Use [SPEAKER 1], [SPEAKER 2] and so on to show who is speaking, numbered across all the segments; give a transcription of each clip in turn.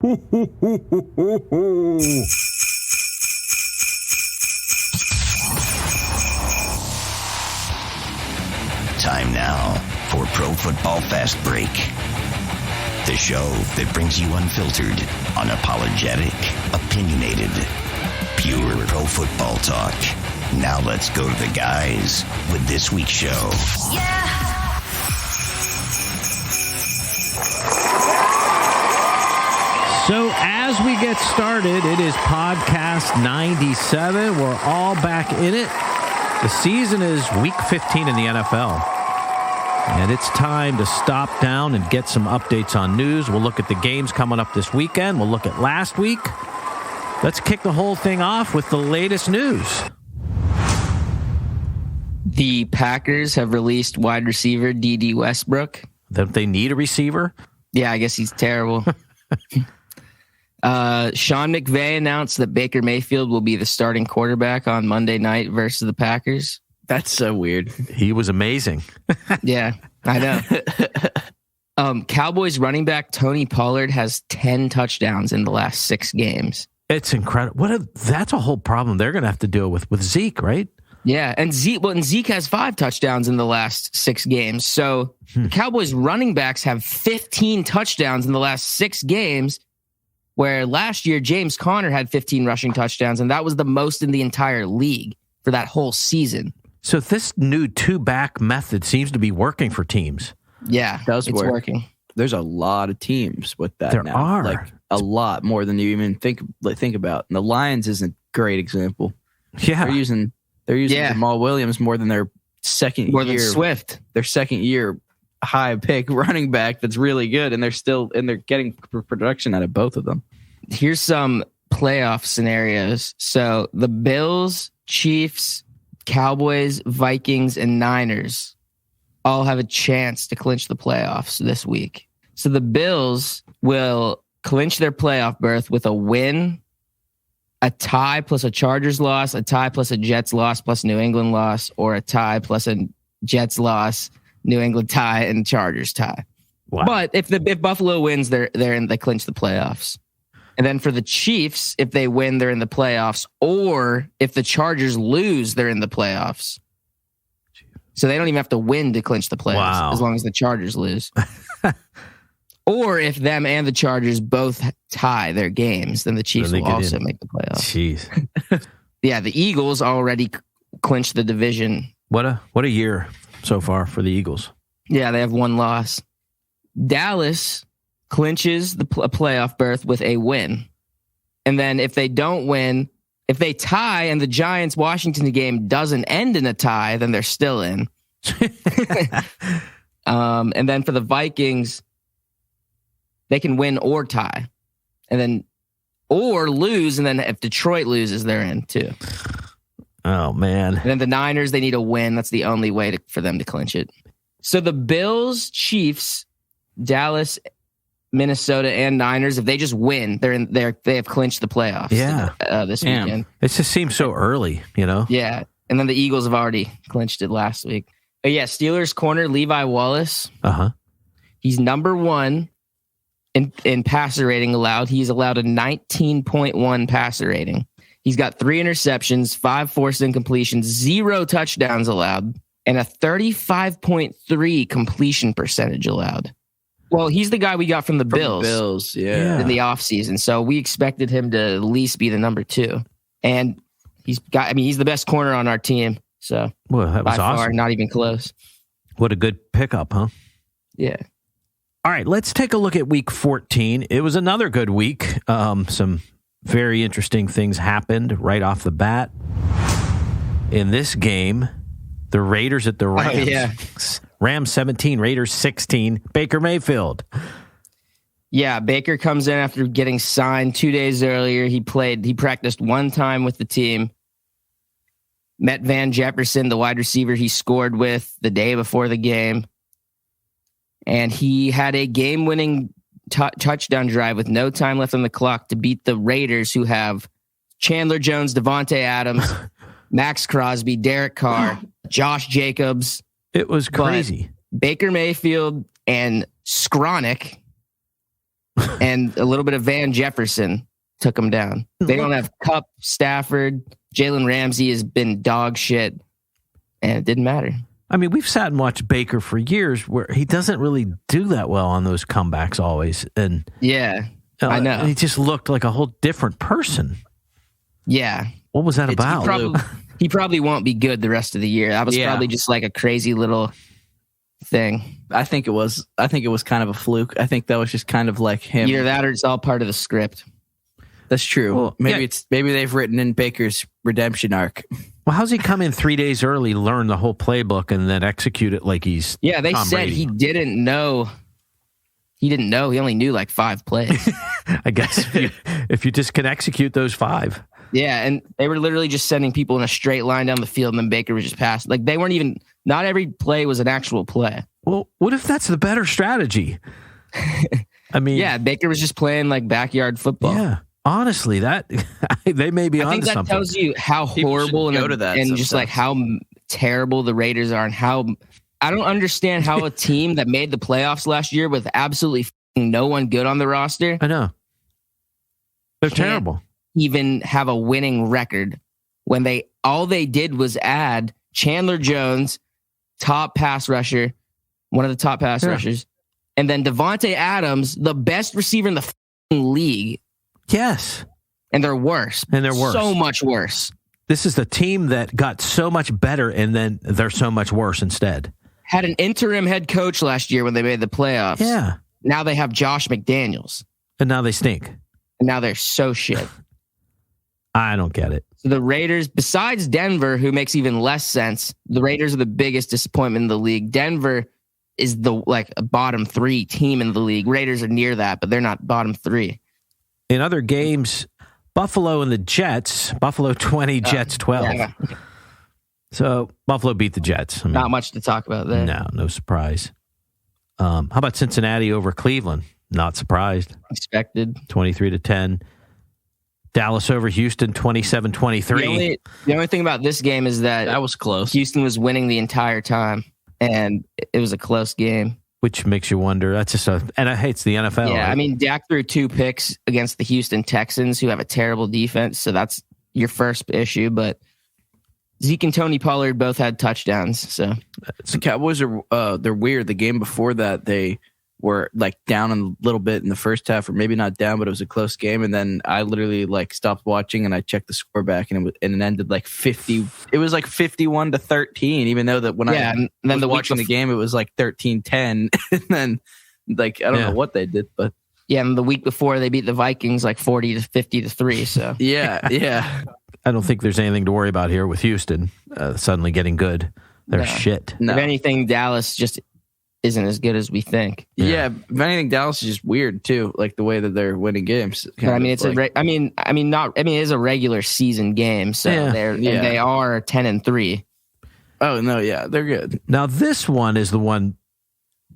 [SPEAKER 1] Time now for Pro Football Fast Break. The show that brings you unfiltered, unapologetic, opinionated, pure pro football talk. Now let's go to the guys with this week's show.
[SPEAKER 2] Yeah.
[SPEAKER 3] So as we get started, it is podcast 97. We're all back in it. The season is week 15 in the NFL. And it's time to stop down and get some updates on news. We'll look at the games coming up this weekend. We'll look at last week. Let's kick the whole thing off with the latest news.
[SPEAKER 4] The Packers have released wide receiver D.D. Westbrook.
[SPEAKER 3] Don't they need a receiver?
[SPEAKER 4] Yeah, I guess he's terrible. Sean McVay announced that Baker Mayfield will be the starting quarterback on Monday night versus the Packers.
[SPEAKER 5] That's so weird.
[SPEAKER 3] He was amazing.
[SPEAKER 4] Yeah, I know. Cowboys running back Tony Pollard has 10 touchdowns in the last 6 games.
[SPEAKER 3] It's incredible. That's a whole problem they're going to have to deal with Zeke, right?
[SPEAKER 4] Yeah, and Zeke has 5 touchdowns in the last 6 games. So the Cowboys running backs have 15 touchdowns in the last 6 games, where last year James Conner had 15 rushing touchdowns, and that was the most in the entire league for that whole season.
[SPEAKER 3] So this new 2-back method seems to be working for teams.
[SPEAKER 4] Yeah, it's working.
[SPEAKER 5] There's a lot of teams with that
[SPEAKER 3] There
[SPEAKER 5] now.
[SPEAKER 3] are.
[SPEAKER 5] Like a lot more than you even think about. And the Lions is a great example.
[SPEAKER 3] Yeah.
[SPEAKER 5] They're using Jamal Williams more than their second
[SPEAKER 4] More
[SPEAKER 5] year.
[SPEAKER 4] than Swift.
[SPEAKER 5] Their second year high pick running back that's really good, and they're getting production out of both of them.
[SPEAKER 4] Here's some playoff scenarios. So the Bills, Chiefs, Cowboys, Vikings, and Niners all have a chance to clinch the playoffs this week. So the Bills will clinch their playoff berth with a win, a tie plus a Chargers loss, a tie plus a Jets loss plus New England loss, or a tie plus a Jets loss, New England tie, and Chargers tie.
[SPEAKER 3] Wow.
[SPEAKER 4] But if Buffalo wins, they clinch the playoffs. And then for the Chiefs, if they win, they're in the playoffs. Or if the Chargers lose, they're in the playoffs. So they don't even have to win to clinch the playoffs, as long as the Chargers lose. Or if them and the Chargers both tie their games, then the Chiefs will also make the playoffs.
[SPEAKER 3] Jeez.
[SPEAKER 4] Yeah, the Eagles already clinched the division.
[SPEAKER 3] What a year so far for the Eagles.
[SPEAKER 4] Yeah, they have 1 loss. Dallas clinches a playoff berth with a win. And then if they don't win, if they tie and the Giants-Washington game doesn't end in a tie, then they're still in. And then for the Vikings, they can win or tie. And then or lose, and then if Detroit loses, they're in too.
[SPEAKER 3] Oh, man.
[SPEAKER 4] And then the Niners, they need a win. That's the only way for them to clinch it. So the Bills, Chiefs, Dallas, Minnesota, and Niners, if they just win, they have clinched the playoffs.
[SPEAKER 3] Yeah.
[SPEAKER 4] This weekend.
[SPEAKER 3] It just seems so early, you know?
[SPEAKER 4] Yeah. And then the Eagles have already clinched it last week. But yeah, Steelers corner Levi Wallace.
[SPEAKER 3] Uh-huh.
[SPEAKER 4] He's number 1 in passer rating allowed. He's allowed a 19.1 passer rating. He's got 3 interceptions, 5 forced incompletions, 0 touchdowns allowed, and a 35.3 completion percentage allowed. Well, he's the guy we got from the Bills.
[SPEAKER 5] Yeah.
[SPEAKER 4] In the offseason. So we expected him to at least be the number 2. And he's the best corner on our team. So
[SPEAKER 3] Well, that was
[SPEAKER 4] by
[SPEAKER 3] awesome.
[SPEAKER 4] far, not even close.
[SPEAKER 3] What a good pickup, huh?
[SPEAKER 4] Yeah.
[SPEAKER 3] All right, let's take a look at week 14. It was another good week. Some very interesting things happened right off the bat. In this game, the Raiders at the Rams.
[SPEAKER 4] Oh, yeah.
[SPEAKER 3] Rams 17, Raiders 16, Baker Mayfield.
[SPEAKER 4] Yeah, Baker comes in after getting signed 2 days earlier. He practiced 1 time with the team. Met Van Jefferson, the wide receiver he scored with the day before the game. And he had a game-winning touchdown drive with no time left on the clock to beat the Raiders, who have Chandler Jones, Devontae Adams, Max Crosby, Derek Carr, Josh Jacobs.
[SPEAKER 3] It was crazy.
[SPEAKER 4] But Baker Mayfield and Skronik and a little bit of Van Jefferson took them down. They don't have Kupp, Stafford, Jalen Ramsey has been dog shit, and it didn't matter.
[SPEAKER 3] I mean, we've sat and watched Baker for years where he doesn't really do that well on those comebacks always. And
[SPEAKER 4] yeah, I know.
[SPEAKER 3] He just looked like a whole different person.
[SPEAKER 4] Yeah.
[SPEAKER 3] What was that about?
[SPEAKER 4] He probably won't be good the rest of the year. That was probably just like a crazy little thing.
[SPEAKER 5] I think it was kind of a fluke. I think that was just kind of like him.
[SPEAKER 4] Either that or it's all part of the script.
[SPEAKER 5] That's true. Well, maybe they've written in Baker's redemption arc.
[SPEAKER 3] Well, how's he come in 3 days early, learn the whole playbook, and then execute it like he's
[SPEAKER 4] They
[SPEAKER 3] Tom
[SPEAKER 4] said
[SPEAKER 3] Brady?
[SPEAKER 4] he didn't know. He didn't know. He only knew like 5 plays.
[SPEAKER 3] I guess if you just can execute those 5.
[SPEAKER 4] Yeah, and they were literally just sending people in a straight line down the field, and then Baker was just passing. Like, they weren't even, not every play was an actual play.
[SPEAKER 3] Well, what if that's the better strategy? I mean...
[SPEAKER 4] Yeah, Baker was just playing like backyard football.
[SPEAKER 3] Yeah. Honestly, that they may be
[SPEAKER 4] I think
[SPEAKER 3] onto
[SPEAKER 4] that
[SPEAKER 3] something.
[SPEAKER 4] tells you how horrible and just like how terrible the Raiders are, and how I don't understand how a team that made the playoffs last year with absolutely no one good on the roster.
[SPEAKER 3] I know. They're terrible.
[SPEAKER 4] Even have a winning record when all they did was add Chandler Jones, top pass rusher, one of the top pass rushers, and then Devontae Adams, the best receiver in the league.
[SPEAKER 3] Yes.
[SPEAKER 4] And they're worse. So much worse.
[SPEAKER 3] This is the team that got so much better, and then they're so much worse instead.
[SPEAKER 4] Had an interim head coach last year when they made the playoffs.
[SPEAKER 3] Yeah.
[SPEAKER 4] Now they have Josh McDaniels.
[SPEAKER 3] And now they stink.
[SPEAKER 4] And now they're so shit.
[SPEAKER 3] I don't get it.
[SPEAKER 4] So the Raiders, besides Denver, who makes even less sense, the Raiders are the biggest disappointment in the league. Denver is a bottom 3 team in the league. Raiders are near that, but they're not bottom 3.
[SPEAKER 3] In other games, Buffalo and the Jets, Buffalo 20, Jets 12.
[SPEAKER 4] Yeah.
[SPEAKER 3] So Buffalo beat the Jets. I mean,
[SPEAKER 4] not much to talk about there.
[SPEAKER 3] No surprise. How about Cincinnati over Cleveland? Not surprised.
[SPEAKER 4] Expected.
[SPEAKER 3] 23-10. Dallas over Houston, 27-23.
[SPEAKER 4] The only thing about this game is that
[SPEAKER 5] was close.
[SPEAKER 4] Houston was winning the entire time, and it was a close game.
[SPEAKER 3] Which makes you wonder. That's just and it's the NFL.
[SPEAKER 4] Yeah,
[SPEAKER 3] right?
[SPEAKER 4] I mean, Dak threw 2 picks against the Houston Texans, who have a terrible defense, so that's your first issue. But Zeke and Tony Pollard both had touchdowns. So
[SPEAKER 5] the Cowboys are they're weird. The game before that, they were like down a little bit in the first half, or maybe not down, but it was a close game. And then I literally like stopped watching and I checked the score back, and it ended like 50. It was like 51-13, even though that when I was watching the game, it was like 13-10. And then like I don't know what they did, but
[SPEAKER 4] and the week before they beat the Vikings like 40-50-3. So
[SPEAKER 5] yeah.
[SPEAKER 3] I don't think there's anything to worry about here with Houston suddenly getting good. They're shit.
[SPEAKER 4] No. If anything, Dallas just isn't as good as we think.
[SPEAKER 5] Yeah, if anything, Dallas is just weird too, like the way that they're winning games.
[SPEAKER 4] But, I mean, it's like, it is a regular season game, so and they are 10-3.
[SPEAKER 5] Oh no, yeah, they're good.
[SPEAKER 3] Now this one is the one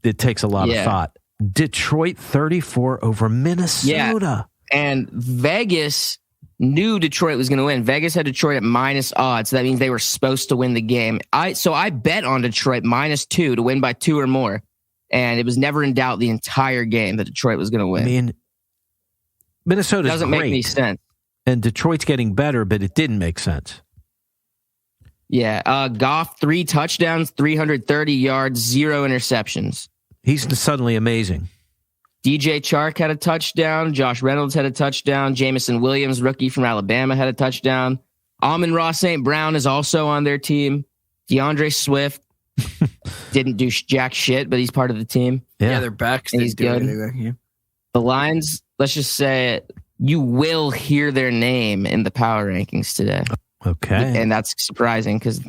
[SPEAKER 3] that takes a lot of thought. Detroit 34 over Minnesota.
[SPEAKER 4] Yeah. And Vegas knew Detroit was going to win. Vegas had Detroit at minus odds. So that means they were supposed to win the game. So I bet on Detroit -2 to win by 2 or more. And it was never in doubt the entire game that Detroit was going to win.
[SPEAKER 3] I mean, Minnesota
[SPEAKER 4] doesn't make any sense.
[SPEAKER 3] And Detroit's getting better, but it didn't make sense.
[SPEAKER 4] Yeah. Goff, 3 touchdowns, 330 yards, 0 interceptions.
[SPEAKER 3] He's suddenly amazing.
[SPEAKER 4] DJ Chark had a touchdown. Josh Reynolds had a touchdown. Jamison Williams, rookie from Alabama, had a touchdown. Amon-Ra St. Brown is also on their team. DeAndre Swift didn't do jack shit, but he's part of the team.
[SPEAKER 5] Yeah, their backs.
[SPEAKER 4] He's good. The Lions, let's just say it, you will hear their name in the power rankings today.
[SPEAKER 3] Okay.
[SPEAKER 4] And that's surprising because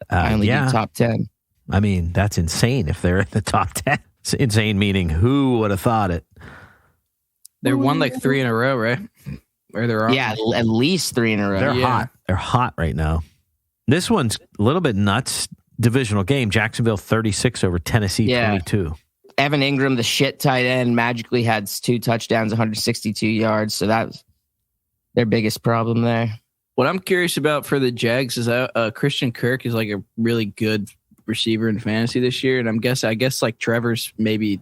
[SPEAKER 4] I only do top 10.
[SPEAKER 3] I mean, that's insane if they're in the top 10. It's insane, meaning who would have thought it?
[SPEAKER 5] They won like 3 in a row, right? Or they're on.
[SPEAKER 4] Yeah, at least 3 in a row.
[SPEAKER 3] They're hot. They're hot right now. This one's a little bit nuts. Divisional game. Jacksonville 36 over Tennessee 22.
[SPEAKER 4] Evan Ingram, the shit tight end, magically had 2 touchdowns, 162 yards. So that was their biggest problem there.
[SPEAKER 5] What I'm curious about for the Jags is Christian Kirk is like a really good receiver in fantasy this year, and I guess like Trevor's maybe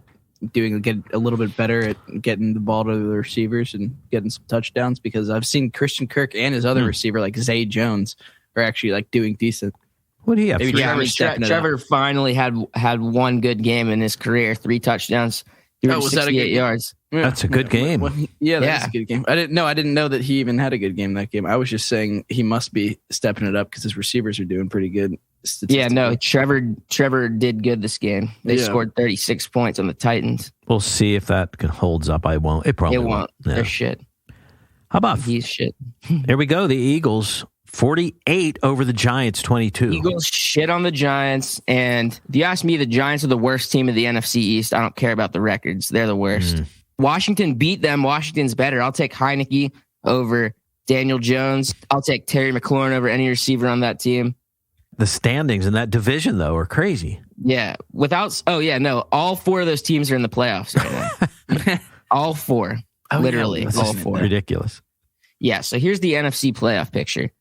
[SPEAKER 5] get a little bit better at getting the ball to the receivers and getting some touchdowns, because I've seen Christian Kirk and his other receiver, like Zay Jones, are actually like doing decent.
[SPEAKER 3] What do you have?
[SPEAKER 5] Maybe
[SPEAKER 4] Trevor finally had one good game in his career, 3 touchdowns, 368 yards.
[SPEAKER 5] Yeah.
[SPEAKER 3] That's a good game.
[SPEAKER 5] That's a good game. I didn't know that he even had a good game that game. I was just saying he must be stepping it up because his receivers are doing pretty good.
[SPEAKER 4] Yeah, no, Trevor did good this game. They scored 36 points on the Titans.
[SPEAKER 3] We'll see if that holds up. It probably won't.
[SPEAKER 4] Yeah. They're shit.
[SPEAKER 3] How about
[SPEAKER 4] he's shit?
[SPEAKER 3] Here we go. The Eagles 48 over the Giants 22.
[SPEAKER 4] Eagles shit on the Giants, and if you ask me, the Giants are the worst team of the NFC East. I don't care about the records; they're the worst. Washington beat them. Washington's better. I'll take Heineke over Daniel Jones. I'll take Terry McLaurin over any receiver on that team.
[SPEAKER 3] The standings in that division, though, are crazy.
[SPEAKER 4] Yeah. All 4 of those teams are in the playoffs right now. All 4. Literally, all 4.
[SPEAKER 3] Ridiculous.
[SPEAKER 4] Yeah, so here's the NFC playoff picture.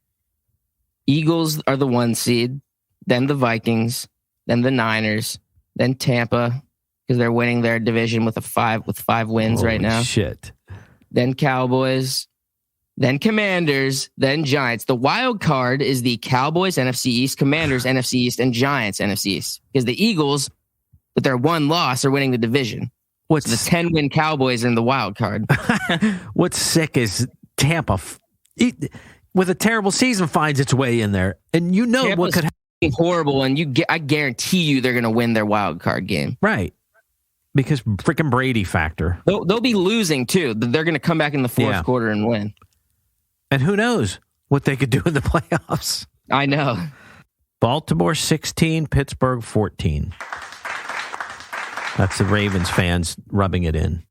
[SPEAKER 4] Eagles are the 1 seed, then the Vikings, then the Niners, then Tampa, because they're winning their division with 5 wins right now.
[SPEAKER 3] Shit.
[SPEAKER 4] Then Cowboys, then Commanders, then Giants. The wild card is the Cowboys NFC East, Commanders NFC East, and Giants NFC East. Because the Eagles, with their 1 loss, are winning the division. So the 10-win Cowboys are in the wild card.
[SPEAKER 3] What's sick is Tampa, with a terrible season, finds its way in there. And you know Tampa's what could happen.
[SPEAKER 4] Horrible, and I guarantee you they're going to win their wild card game.
[SPEAKER 3] Right. Because freaking Brady factor.
[SPEAKER 4] They'll be losing, too. They're going to come back in the fourth quarter and win.
[SPEAKER 3] And who knows what they could do in the playoffs.
[SPEAKER 4] I know.
[SPEAKER 3] Baltimore 16, Pittsburgh 14. That's the Ravens fans rubbing it in.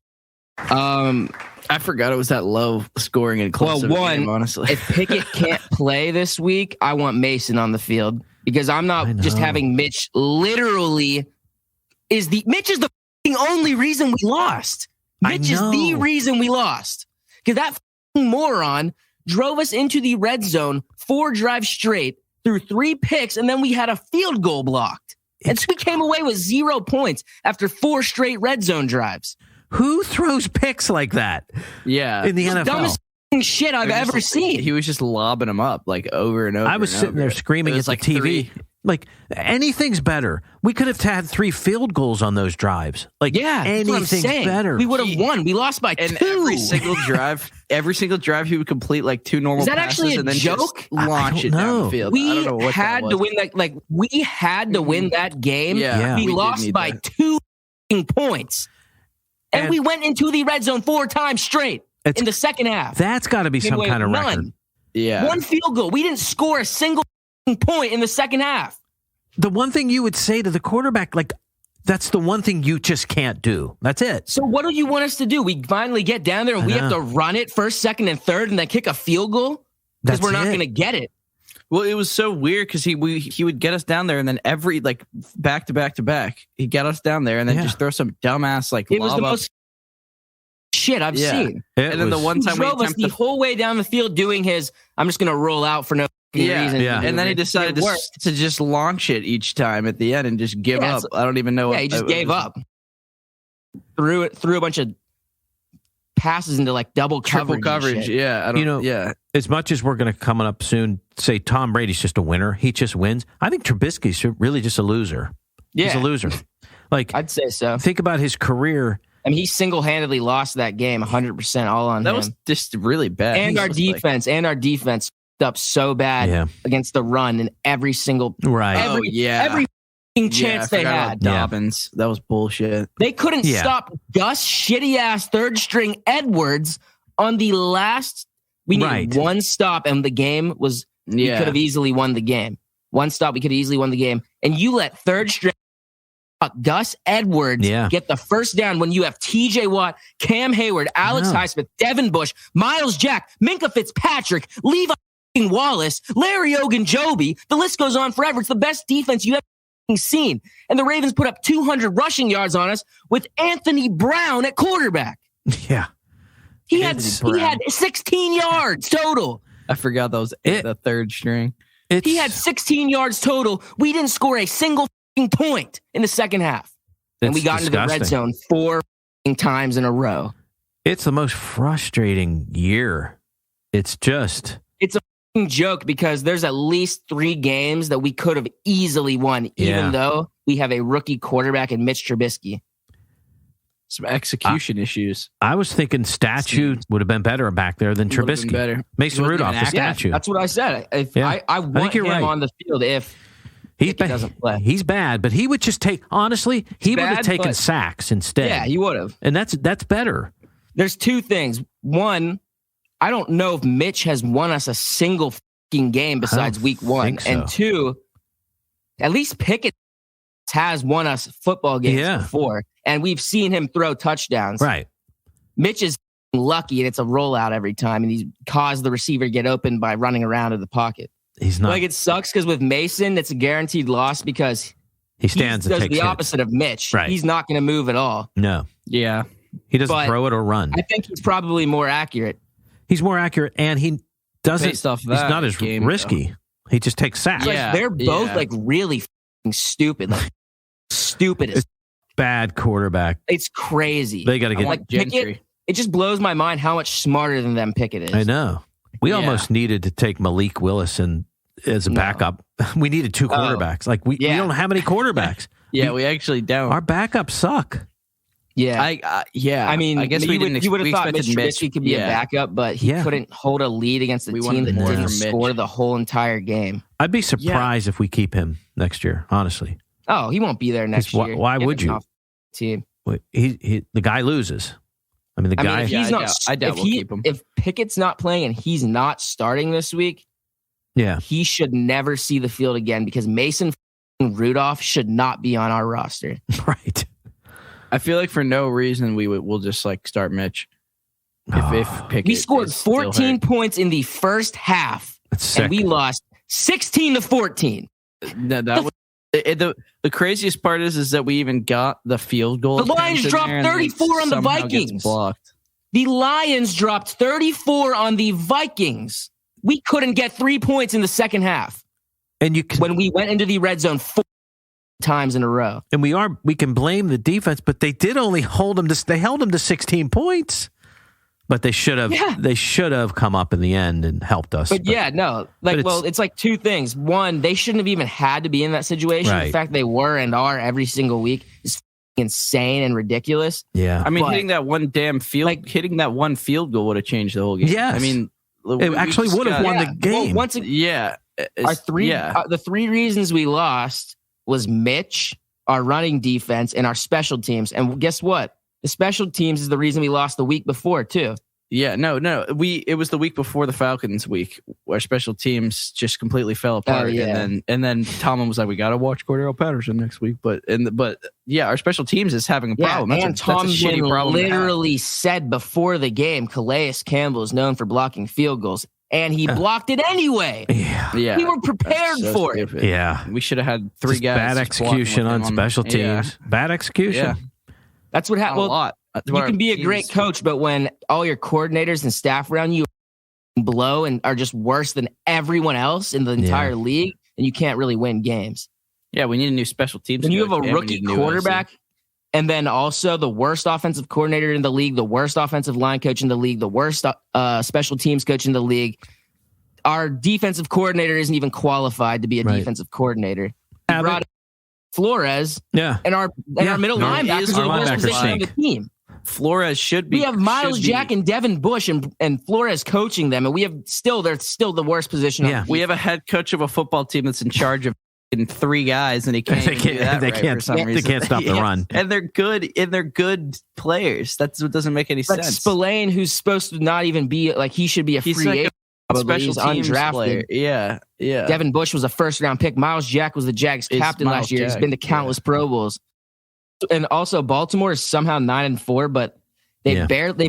[SPEAKER 5] I forgot it was that low scoring and close.
[SPEAKER 4] Well,
[SPEAKER 5] game, honestly.
[SPEAKER 4] If Pickett can't play this week, I want Mason on the field, because I'm not just having Mitch. Literally, Mitch is the only reason we lost. Mitch is the reason we lost, because that moron drove us into the red zone 4 drives straight, threw 3 picks, and then we had a field goal blocked. And so we came away with 0 points after 4 straight red zone drives.
[SPEAKER 3] Who throws picks like that?
[SPEAKER 5] Yeah.
[SPEAKER 3] In the NFL.
[SPEAKER 4] Dumbest shit I've ever seen.
[SPEAKER 5] He was just lobbing them up like over and over.
[SPEAKER 3] I was sitting there screaming at the TV. 3. Like, anything's better. We could have had 3 field goals on those drives. Like, anything's better.
[SPEAKER 4] We would have won. We lost by 2.
[SPEAKER 5] And every single drive, he would complete like 2 normal passes.
[SPEAKER 4] Is that actually a joke?
[SPEAKER 5] Just launch it down the field.
[SPEAKER 4] We had to win that. Like, we had to win that game.
[SPEAKER 3] Yeah.
[SPEAKER 4] We lost by 2 points. And we went into the red zone 4 times straight in the second half.
[SPEAKER 3] That's got to be some kind of record.
[SPEAKER 5] Yeah.
[SPEAKER 4] 1 field goal. We didn't score a single point in the second half.
[SPEAKER 3] The one thing you would say to the quarterback, like, that's the one thing you just can't do. That's it.
[SPEAKER 4] So what do you want us to do? We finally get down there and we have to run it first, second, and third, and then kick a field goal? Because we're not going to get it.
[SPEAKER 5] Well, it was so weird because he would get us down there, and then every back to back, he'd get us down there and then just throw some dumbass
[SPEAKER 4] it was the most shit I've seen.
[SPEAKER 5] And then the one time
[SPEAKER 4] we drove us the whole way down the field doing his, I'm just going to roll out for no reason.
[SPEAKER 5] Yeah. And then he decided to just launch it each time at the end and just give up. I don't even know.
[SPEAKER 4] Yeah, he just gave up. Threw a bunch of passes into like double coverage.
[SPEAKER 5] Yeah.
[SPEAKER 3] As much as we're going to come up soon, say Tom Brady's just a winner. He just wins. I think Trubisky's really just a loser.
[SPEAKER 4] Yeah.
[SPEAKER 3] He's a loser. Like,
[SPEAKER 4] I'd say so.
[SPEAKER 3] Think about his career.
[SPEAKER 4] I mean, he single-handedly lost that game 100% all on him.
[SPEAKER 5] That was just really bad.
[SPEAKER 4] And our defense up so bad against the run in every single every chance they had.
[SPEAKER 5] Dobbins. That was bullshit.
[SPEAKER 4] They couldn't stop Gus shitty-ass third-string Edwards on the last. We needed one stop, and the game was. We could have easily won the game. One stop, we could have easily won the game. And you let third-string Gus Edwards get the first down when you have TJ Watt, Cam Hayward, Alex Highsmith, Devin Bush, Miles Jack, Minka Fitzpatrick, Levi Wallace, Larry Ogunjobi. The list goes on forever. It's the best defense you have seen. And the Ravens put up 200 rushing yards on us with Anthony Brown at quarterback.
[SPEAKER 3] Yeah.
[SPEAKER 4] He had 16 yards total.
[SPEAKER 5] I forgot that was the third string.
[SPEAKER 4] He had 16 yards total. We didn't score a single point in the second half. And we got into the red zone 4 times in a row.
[SPEAKER 3] It's the most frustrating year. It's
[SPEAKER 4] a joke because there's at least 3 games that we could have easily won, even though we have a rookie quarterback in Mitch Trubisky.
[SPEAKER 5] Some execution issues.
[SPEAKER 3] I was thinking statue would have been better back there than Trubisky.
[SPEAKER 5] Better.
[SPEAKER 3] Mason Rudolph, the statue.
[SPEAKER 4] That's what I said. I want him on the field if he doesn't play.
[SPEAKER 3] He's bad, but he would just take, honestly, he would have taken sacks instead.
[SPEAKER 4] Yeah, he would have.
[SPEAKER 3] And that's better.
[SPEAKER 4] There's 2 things. One, I don't know if Mitch has won us a single fucking game besides week 1.
[SPEAKER 3] So.
[SPEAKER 4] And 2, at least Pickett has won us football games before. And we've seen him throw touchdowns.
[SPEAKER 3] Right.
[SPEAKER 4] Mitch is lucky, and it's a rollout every time. And he's caused the receiver to get open by running around in the pocket.
[SPEAKER 3] He's not.
[SPEAKER 4] Like, it sucks because with Mason, it's a guaranteed loss because
[SPEAKER 3] he stands and
[SPEAKER 4] does
[SPEAKER 3] takes
[SPEAKER 4] the opposite of Mitch.
[SPEAKER 3] Right.
[SPEAKER 4] He's not going to move at all.
[SPEAKER 3] No.
[SPEAKER 5] Yeah.
[SPEAKER 3] He doesn't throw it or run.
[SPEAKER 4] I think he's probably more accurate.
[SPEAKER 3] He's more accurate, and he doesn't. He's not as risky. Though. He just takes sacks.
[SPEAKER 4] Yeah, they're both like really stupid. Like stupid as
[SPEAKER 3] bad quarterback.
[SPEAKER 4] It's crazy.
[SPEAKER 3] They got to get
[SPEAKER 4] like Pickett. It just blows my mind how much smarter than them Pickett is.
[SPEAKER 3] I know. We almost needed to take Malik Willis as a backup. We needed 2 quarterbacks. Like we don't have any quarterbacks.
[SPEAKER 5] We actually don't.
[SPEAKER 3] Our backups suck.
[SPEAKER 4] Yeah. I mean,
[SPEAKER 5] I guess
[SPEAKER 4] you would have thought Mitch Trubisky could be a backup, but he couldn't hold a lead against a team that didn't score the whole entire game.
[SPEAKER 3] I'd be surprised if we keep him next year, honestly.
[SPEAKER 4] Oh, he won't be there next year.
[SPEAKER 3] Why would you?
[SPEAKER 4] Team.
[SPEAKER 3] The guy loses. I mean, the guy.
[SPEAKER 4] If he's not, I doubt we'll keep him. If Pickett's not playing and he's not starting this week, he should never see the field again because Mason Rudolph should not be on our roster.
[SPEAKER 3] Right.
[SPEAKER 5] I feel like for no reason we'll just like start Mitch. If Pickett,
[SPEAKER 4] we scored 14 points in the first half, and we lost 16-14.
[SPEAKER 5] That was the craziest part is that we even got the field goal.
[SPEAKER 4] The Lions dropped 34 on the Vikings. The Lions dropped 34 on the Vikings. We couldn't get 3 points in the second half,
[SPEAKER 3] and
[SPEAKER 4] when we went into the red zone 4 times in a row.
[SPEAKER 3] And we can blame the defense, but they did only hold them to. They held them to 16 points. But they should have come up in the end and helped us.
[SPEAKER 4] But it's like 2 things. One, they shouldn't have even had to be in that situation.
[SPEAKER 3] Right.
[SPEAKER 4] The fact they were and are every single week is insane and ridiculous.
[SPEAKER 3] Yeah.
[SPEAKER 5] I mean, hitting that one field goal would have changed the whole game.
[SPEAKER 3] Yes.
[SPEAKER 5] I mean,
[SPEAKER 3] it actually would have won the game.
[SPEAKER 4] Well, the 3 reasons we lost was Mitch, our running defense, and our special teams. And guess what? The special teams is the reason we lost the week before, too.
[SPEAKER 5] Yeah, no. It was the week before the Falcons week where special teams just completely fell apart. And then Tomlin was like, we got to watch Cordero Patterson next week. But our special teams is having a problem.
[SPEAKER 4] And Tomlin literally said before the game, Calais Campbell is known for blocking field goals. And he blocked it anyway.
[SPEAKER 5] Yeah.
[SPEAKER 4] We were prepared for it.
[SPEAKER 3] Yeah.
[SPEAKER 5] We should have had 3 guys.
[SPEAKER 3] Bad execution on special teams. Bad execution.
[SPEAKER 5] Yeah.
[SPEAKER 4] That's what happened. Well, you can be a great coach, but when all your coordinators and staff around you blow and are just worse than everyone else in the entire league, and you can't really win games.
[SPEAKER 5] Yeah, we need a new special teams.
[SPEAKER 4] And you have a rookie quarterback, and then also the worst offensive coordinator in the league, the worst offensive line coach in the league, the worst special teams coach in the league. Our defensive coordinator isn't even qualified to be a defensive coordinator. He brought Flores, and our middle linebackers are the worst position of the team.
[SPEAKER 5] Flores should be.
[SPEAKER 4] We have Miles Jack and Devin Bush and Flores coaching them, and they're still the worst position.
[SPEAKER 5] Yeah, we have a head coach of a football team that's in charge of 3 guys, and he can't.
[SPEAKER 3] They can't stop the run,
[SPEAKER 5] and they're good. And they're good players. That's what doesn't make any sense.
[SPEAKER 4] Spillane, who's supposed to not even be he should be a free agent. He's undrafted.
[SPEAKER 5] Yeah.
[SPEAKER 4] Devin Bush was a first-round pick. Miles Jack was the Jags captain last year. He's been to countless Pro Bowls. And also, Baltimore is somehow 9-4, but they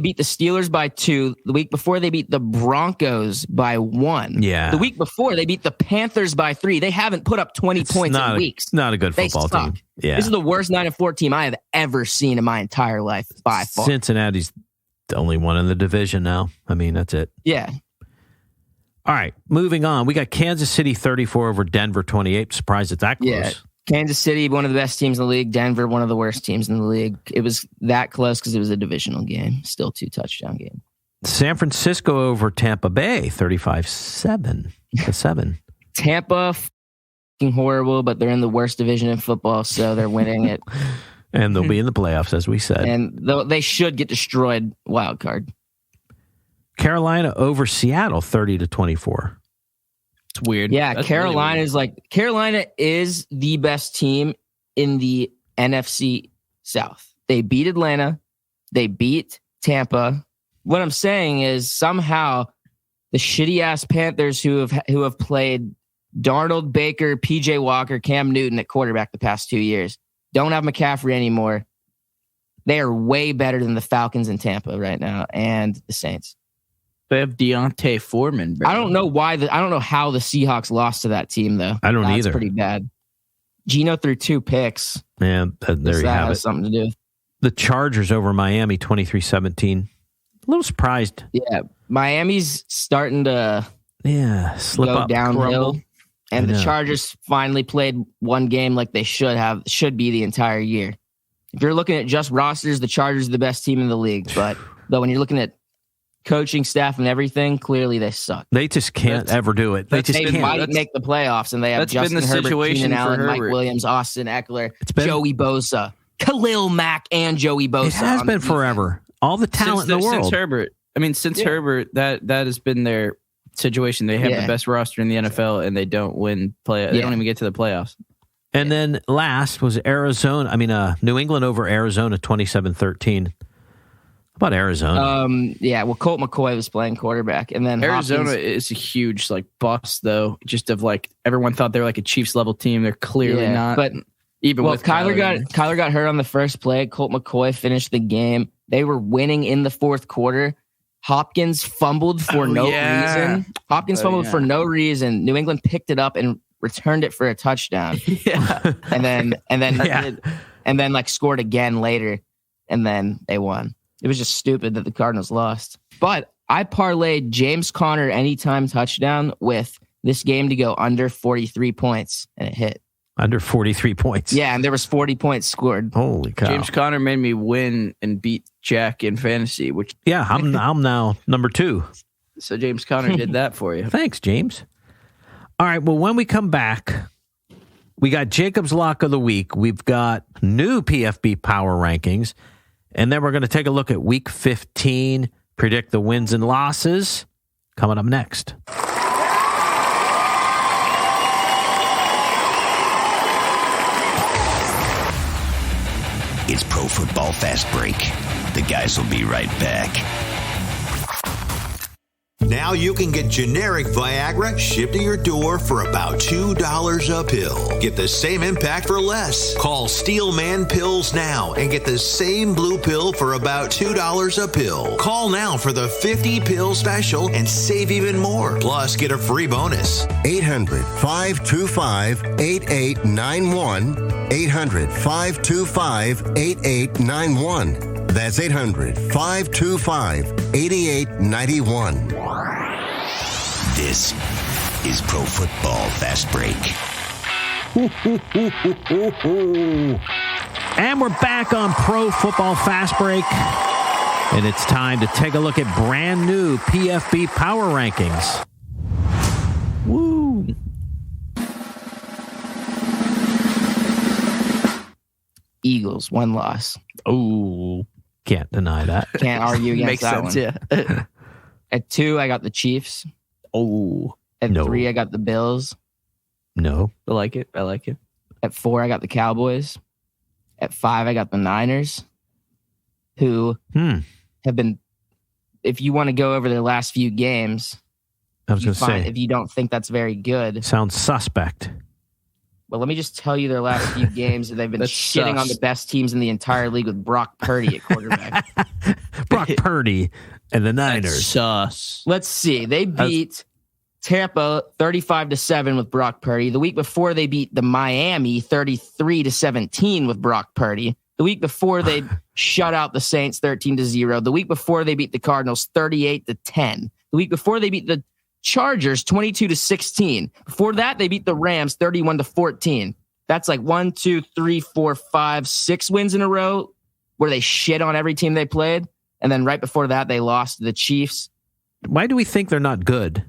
[SPEAKER 4] beat the Steelers by 2. The week before, they beat the Broncos by 1.
[SPEAKER 3] Yeah.
[SPEAKER 4] The week before, they beat the Panthers by 3. They haven't put up 20 points in weeks.
[SPEAKER 3] Not a good football team. Yeah.
[SPEAKER 4] This is the worst 9-4 team I have ever seen in my entire life by far.
[SPEAKER 3] Cincinnati's the only one in the division now. I mean, that's it.
[SPEAKER 4] Yeah.
[SPEAKER 3] All right, moving on. We got Kansas City 34 over Denver 28. Surprised it's that close.
[SPEAKER 4] Yeah. Kansas City, one of the best teams in the league. Denver, one of the worst teams in the league. It was that close because it was a divisional game. Still 2-touchdown game.
[SPEAKER 3] San Francisco over Tampa Bay, 35-7.
[SPEAKER 4] Tampa, f***ing horrible, but they're in the worst division in football, so they're winning it.
[SPEAKER 3] And they'll be in the playoffs, as we said.
[SPEAKER 4] And they should get destroyed wild card.
[SPEAKER 3] Carolina over Seattle, 30-24.
[SPEAKER 5] It's weird.
[SPEAKER 4] Yeah,
[SPEAKER 5] That's
[SPEAKER 4] Carolina
[SPEAKER 5] really weird.
[SPEAKER 4] Carolina is the best team in the NFC South. They beat Atlanta. They beat Tampa. What I'm saying is somehow the shitty ass Panthers who have played Darnold, Baker, PJ Walker, Cam Newton at quarterback the past 2 years don't have McCaffrey anymore. They are way better than the Falcons in Tampa right now and the Saints.
[SPEAKER 5] They have Deontay Foreman. Bro.
[SPEAKER 4] I don't know how the Seahawks lost to that team though.
[SPEAKER 3] I don't either.
[SPEAKER 4] That's pretty bad. Geno threw 2 picks.
[SPEAKER 3] Yeah, there you have it.
[SPEAKER 4] Has something to do with.
[SPEAKER 3] The Chargers over Miami, 23-17. A little surprised.
[SPEAKER 4] Yeah, Miami's starting to
[SPEAKER 3] slip
[SPEAKER 4] go
[SPEAKER 3] up,
[SPEAKER 4] downhill.
[SPEAKER 3] crumble.
[SPEAKER 4] And the Chargers finally played one game like they should be the entire year. If you're looking at just rosters, the Chargers are the best team in the league. But when you're looking at coaching staff and everything, clearly they suck.
[SPEAKER 3] They just can't ever do it. They
[SPEAKER 4] might make the playoffs, and they have Justin Herbert, Keenan Allen, Mike Williams, Austin Eckler, Joey Bosa, Khalil Mack, and Joey Bosa.
[SPEAKER 3] It has been forever. All the talent in the world.
[SPEAKER 5] Since Herbert. Herbert, that has been their situation. They have the best roster in the NFL, and they don't win They don't even get to the playoffs.
[SPEAKER 3] And then last was New England over Arizona, 27-13. How about Arizona?
[SPEAKER 4] Well, Colt McCoy was playing quarterback, and then
[SPEAKER 5] Arizona
[SPEAKER 4] Hopkins
[SPEAKER 5] is a huge bust though. Just of everyone thought they were a Chiefs level team. They're clearly not.
[SPEAKER 4] But
[SPEAKER 5] even with
[SPEAKER 4] Kyler got hurt on the first play. Colt McCoy finished the game. They were winning in the fourth quarter. Hopkins fumbled for no reason. For no reason. New England picked it up and returned it for a touchdown. and then scored again later, and then they won. It was just stupid that the Cardinals lost. But I parlayed James Conner anytime touchdown with this game to go under 43 points, and it hit.
[SPEAKER 3] Under 43 points.
[SPEAKER 4] Yeah, and there was 40 points scored.
[SPEAKER 3] Holy cow.
[SPEAKER 5] James Conner made me win and beat Jack in fantasy, which
[SPEAKER 3] I'm now number 2.
[SPEAKER 5] So James Conner did that for you.
[SPEAKER 3] Thanks, James. All right, well, when we come back, we got Jacob's Lock of the Week. We've got new PFB Power Rankings, and then we're going to take a look at Week 15, predict the wins and losses, coming up next.
[SPEAKER 1] It's Pro Football Fast Break. The guys will be right back.
[SPEAKER 2] Now you can get generic Viagra shipped to your door for about $2 a pill. Get the same impact for less. Call Steelman Pills now and get the same blue pill for about $2 a pill. Call now for the 50-pill special and save even more. Plus, get a free bonus.
[SPEAKER 6] 800-525-8891. 800-525-8891. That's 800-525-8891.
[SPEAKER 1] This is Pro Football Fast Break.
[SPEAKER 3] And we're back on Pro Football Fast Break. And it's time to take a look at brand new PFB Power Rankings. Woo!
[SPEAKER 4] Eagles, 1 loss.
[SPEAKER 3] Oh, can't deny that.
[SPEAKER 4] Can't argue against
[SPEAKER 5] Makes
[SPEAKER 4] that
[SPEAKER 5] sense,
[SPEAKER 4] one.
[SPEAKER 5] yeah.
[SPEAKER 4] At 2, I got the Chiefs.
[SPEAKER 3] Oh,
[SPEAKER 4] At
[SPEAKER 3] no.
[SPEAKER 4] 3, I got the Bills.
[SPEAKER 3] No.
[SPEAKER 5] I like it.
[SPEAKER 4] At 4, I got the Cowboys. At 5, I got the Niners, who have been, if you want to go over their last few games,
[SPEAKER 3] I was going to say,
[SPEAKER 4] if you don't think that's very good.
[SPEAKER 3] sounds suspect.
[SPEAKER 4] Well, let me just tell you their last few games. They've been
[SPEAKER 5] That's
[SPEAKER 4] shitting on the best teams in the entire league with Brock Purdy at quarterback.
[SPEAKER 3] Brock Purdy and the Niners.
[SPEAKER 5] Sus.
[SPEAKER 4] Let's see. They beat Tampa 35-7 with Brock Purdy. The week before, they beat the Miami 33-17 with Brock Purdy. The week before, they shut out the Saints 13-0. The week before, they beat the Cardinals 38-10. The week before, they beat the Chargers 22-16. Before that, they beat the Rams 31-14. That's like 1, 2, 3, 4, 5, 6 wins in a row where they shit on every team they played. And then right before that, they lost to the Chiefs.
[SPEAKER 3] Why do we think they're not good?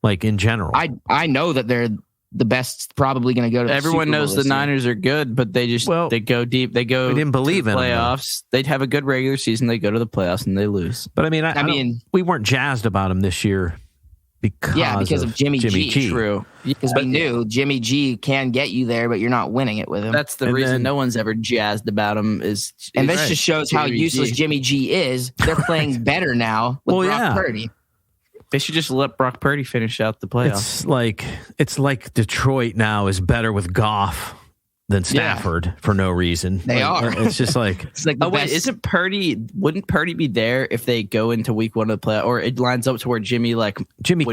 [SPEAKER 3] Like in general,
[SPEAKER 4] I know that they're the best, probably going to go to the
[SPEAKER 5] Everyone
[SPEAKER 4] Super Bowl
[SPEAKER 5] knows the
[SPEAKER 4] this year.
[SPEAKER 5] Niners are good, but they go deep. They go
[SPEAKER 3] we didn't believe
[SPEAKER 5] to the
[SPEAKER 3] in them,
[SPEAKER 5] playoffs. They'd have a good regular season. They go to the playoffs and they lose.
[SPEAKER 3] but I mean, we weren't jazzed about them this year because
[SPEAKER 4] of Jimmy G.
[SPEAKER 5] True.
[SPEAKER 4] Because we knew Jimmy G can get you there, but you're not winning it with him.
[SPEAKER 5] That's the reason no one's ever jazzed about him. This
[SPEAKER 4] just shows how useless Jimmy G is. They're playing better now with Brock Purdy.
[SPEAKER 5] They should just let Brock Purdy finish out the playoffs.
[SPEAKER 3] It's like Detroit now is better with Goff than Stafford for no reason.
[SPEAKER 4] They are.
[SPEAKER 3] It's just like
[SPEAKER 4] it's like the best.
[SPEAKER 5] Isn't Purdy? Wouldn't Purdy be there if they go into week 1 of the playoff, or it lines up to where Jimmy would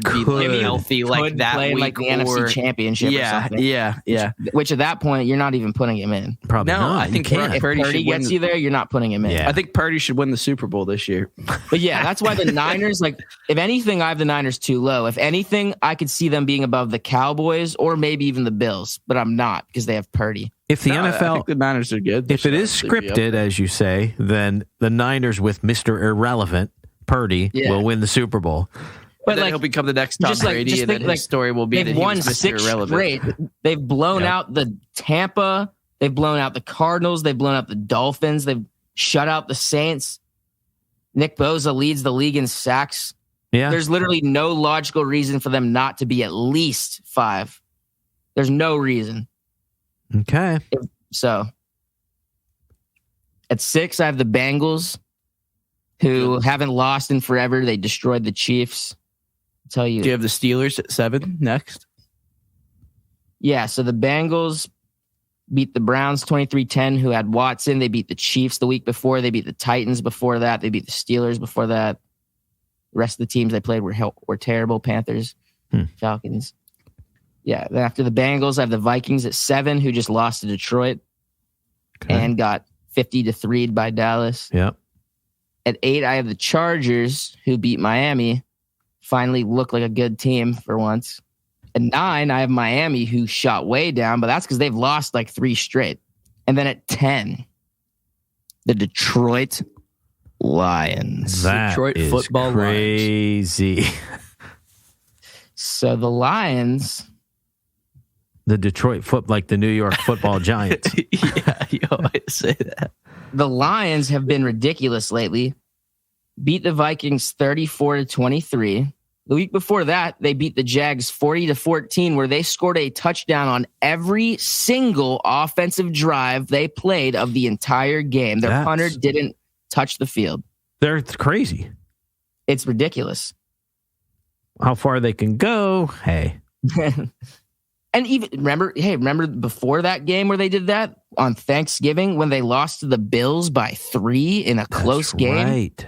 [SPEAKER 5] be healthy like that
[SPEAKER 4] play
[SPEAKER 5] week,
[SPEAKER 4] like the NFC Championship or something.
[SPEAKER 5] Yeah.
[SPEAKER 4] Which at that point you're not even putting him in.
[SPEAKER 3] probably
[SPEAKER 5] No,
[SPEAKER 3] not.
[SPEAKER 5] I think
[SPEAKER 4] If Purdy gets you there, you're not putting him in.
[SPEAKER 3] Yeah.
[SPEAKER 5] I think Purdy should win the Super Bowl this year.
[SPEAKER 4] But yeah, that's why the Niners, like, if anything, I have the Niners too low. If anything, I could see them being above the Cowboys or maybe even the Bills, but I'm not because they have Purdy.
[SPEAKER 3] If the
[SPEAKER 5] I
[SPEAKER 3] NFL,
[SPEAKER 5] think the Niners are good.
[SPEAKER 3] if it is scripted, as you say, then the Niners with Mr. Irrelevant Purdy will win the Super Bowl.
[SPEAKER 5] But then he'll become the next Tom Brady, and then his story will be that
[SPEAKER 4] they've
[SPEAKER 5] he
[SPEAKER 4] won
[SPEAKER 5] was Mr.
[SPEAKER 4] 6
[SPEAKER 5] Irrelevant.
[SPEAKER 4] straight. They've blown out the Tampa. They've blown out the Cardinals. They've blown out the Dolphins. They've shut out the Saints. Nick Bosa leads the league in sacks.
[SPEAKER 3] Yeah.
[SPEAKER 4] There's literally no logical reason for them not to be at least 5. There's no reason.
[SPEAKER 3] Okay.
[SPEAKER 4] So at 6, I have the Bengals, who haven't lost in forever. They destroyed the Chiefs. I'll tell you.
[SPEAKER 5] Do you have the Steelers at 7 next?
[SPEAKER 4] Yeah, so the Bengals beat the Browns 23-10, who had Watson. They beat the Chiefs the week before. They beat the Titans before that. They beat the Steelers before that. The rest of the teams they played were terrible. Panthers, Falcons. Yeah, then after the Bengals, I have the Vikings at 7, who just lost to Detroit and got 50-3 by Dallas.
[SPEAKER 3] Yep.
[SPEAKER 4] At 8, I have the Chargers, who beat Miami. Finally look like a good team for once. At 9, I have Miami, who shot way down, but that's because they've lost like 3 straight. And then at 10, the Detroit Lions.
[SPEAKER 3] That
[SPEAKER 5] Detroit
[SPEAKER 3] is
[SPEAKER 5] football
[SPEAKER 3] crazy.
[SPEAKER 4] So the Lions...
[SPEAKER 3] The Detroit like the New York Football Giants.
[SPEAKER 5] Yeah, you always say that.
[SPEAKER 4] The Lions have been ridiculous lately. Beat the Vikings 34-23. The week before that, they beat the Jags 40-14, where they scored a touchdown on every single offensive drive they played of the entire game. Their punter didn't touch the field.
[SPEAKER 3] They're crazy.
[SPEAKER 4] It's ridiculous.
[SPEAKER 3] How far they can go. Hey.
[SPEAKER 4] And even remember before that game where they did that on Thanksgiving when they lost to the Bills by 3 in a close game?
[SPEAKER 3] Right.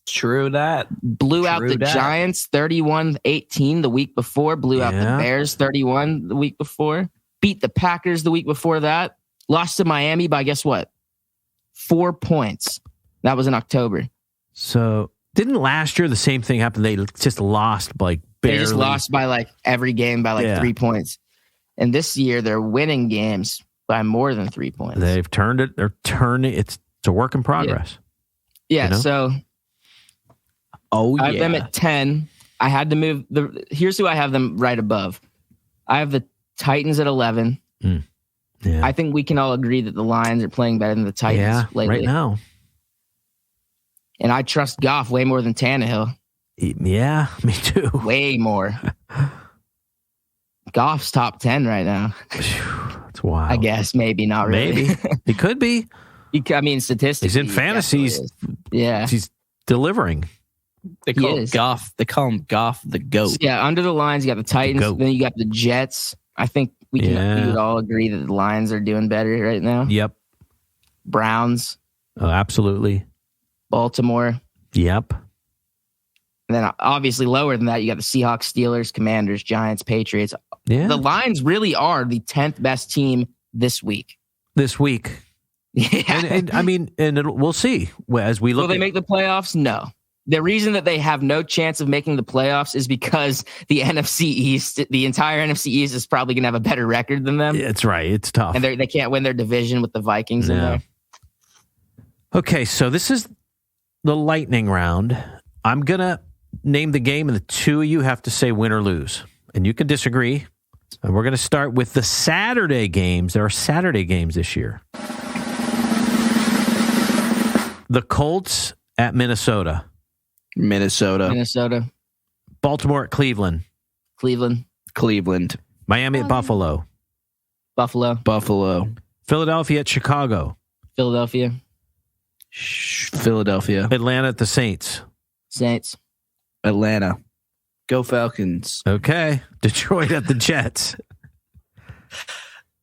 [SPEAKER 5] True that.
[SPEAKER 4] Blew out the Giants 31-18 the week before. Blew out the Bears 31 the week before. Beat the Packers the week before that. Lost to Miami by guess what? 4 points. That was in October.
[SPEAKER 3] So didn't last year the same thing happen? They just lost like barely.
[SPEAKER 4] They just lost by like every game by like 3 points. And this year they're winning games by more than 3 points.
[SPEAKER 3] They've turned it. They're turning. It's a work in progress.
[SPEAKER 4] Yeah.
[SPEAKER 3] You know?
[SPEAKER 4] So I have them at 10. I had to move here's who I have them right above. I have the Titans at 11.
[SPEAKER 3] Yeah.
[SPEAKER 4] I think we can all agree that the Lions are playing better than the Titans lately.
[SPEAKER 3] Right now.
[SPEAKER 4] And I trust Goff way more than Tannehill.
[SPEAKER 3] Yeah, me too.
[SPEAKER 4] Way more. Goff's top 10 right now.
[SPEAKER 3] That's wild.
[SPEAKER 4] I guess maybe not really.
[SPEAKER 3] Maybe he could be.
[SPEAKER 4] I mean, statistically,
[SPEAKER 3] he's in fantasies.
[SPEAKER 4] Yeah,
[SPEAKER 3] he's delivering.
[SPEAKER 5] They call him Goff. They call him Goff the GOAT.
[SPEAKER 4] So yeah, under the Lions, you got the Titans. Then you got the Jets. I think we would all agree that the Lions are doing better right now.
[SPEAKER 3] Yep.
[SPEAKER 4] Browns.
[SPEAKER 3] Oh, absolutely.
[SPEAKER 4] Baltimore.
[SPEAKER 3] Yep.
[SPEAKER 4] And then obviously lower than that, you got the Seahawks, Steelers, Commanders, Giants, Patriots.
[SPEAKER 3] Yeah.
[SPEAKER 4] The Lions really are the 10th best team this week.
[SPEAKER 3] Yeah. And I mean, we'll see as we look.
[SPEAKER 4] Will they make the playoffs? No. The reason that they have no chance of making the playoffs is because the NFC East, the entire NFC East, is probably going to have a better record than them.
[SPEAKER 3] It's right. It's tough.
[SPEAKER 4] And they can't win their division with the Vikings in there.
[SPEAKER 3] Okay, so this is the lightning round. I'm going to name the game, and the two of you have to say win or lose. And you can disagree. And we're going to start with the Saturday games. There are Saturday games this year. The Colts at Minnesota.
[SPEAKER 5] Minnesota.
[SPEAKER 3] Baltimore at Cleveland.
[SPEAKER 4] Cleveland.
[SPEAKER 3] Miami at Buffalo.
[SPEAKER 4] Buffalo.
[SPEAKER 3] Philadelphia at Chicago.
[SPEAKER 4] Philadelphia.
[SPEAKER 3] Atlanta at the Saints.
[SPEAKER 4] Saints.
[SPEAKER 5] Atlanta. Go Falcons.
[SPEAKER 3] Okay. Detroit at the Jets.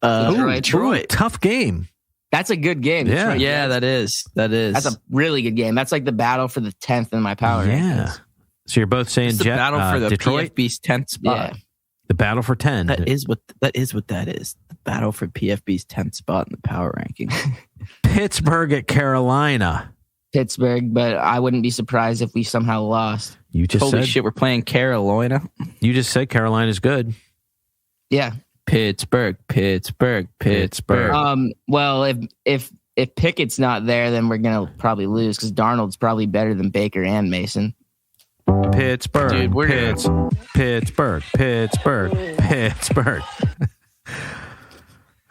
[SPEAKER 4] Detroit.
[SPEAKER 3] Tough game.
[SPEAKER 4] That's a good game.
[SPEAKER 3] Yeah.
[SPEAKER 4] Detroit.
[SPEAKER 5] Yeah, that is.
[SPEAKER 4] That's a really good game. That's like the battle for the 10th in my power rankings.
[SPEAKER 3] So you're both saying
[SPEAKER 5] It's the battle for the
[SPEAKER 3] Detroit?
[SPEAKER 5] PFB's 10th spot.
[SPEAKER 4] Yeah.
[SPEAKER 3] The battle for 10.
[SPEAKER 5] That is what that is. The battle for PFB's 10th spot in the power ranking.
[SPEAKER 3] Pittsburgh at Carolina.
[SPEAKER 4] Pittsburgh, but I wouldn't be surprised if we somehow lost.
[SPEAKER 3] You just
[SPEAKER 5] Holy
[SPEAKER 3] said
[SPEAKER 5] shit, we're playing Carolina.
[SPEAKER 3] You just said Carolina's good.
[SPEAKER 4] Yeah.
[SPEAKER 5] Pittsburgh.
[SPEAKER 4] Well, if Pickett's not there, then we're gonna probably lose because Darnold's probably better than Baker and Mason.
[SPEAKER 3] Pittsburgh.
[SPEAKER 5] Dude, we're
[SPEAKER 3] Pittsburgh.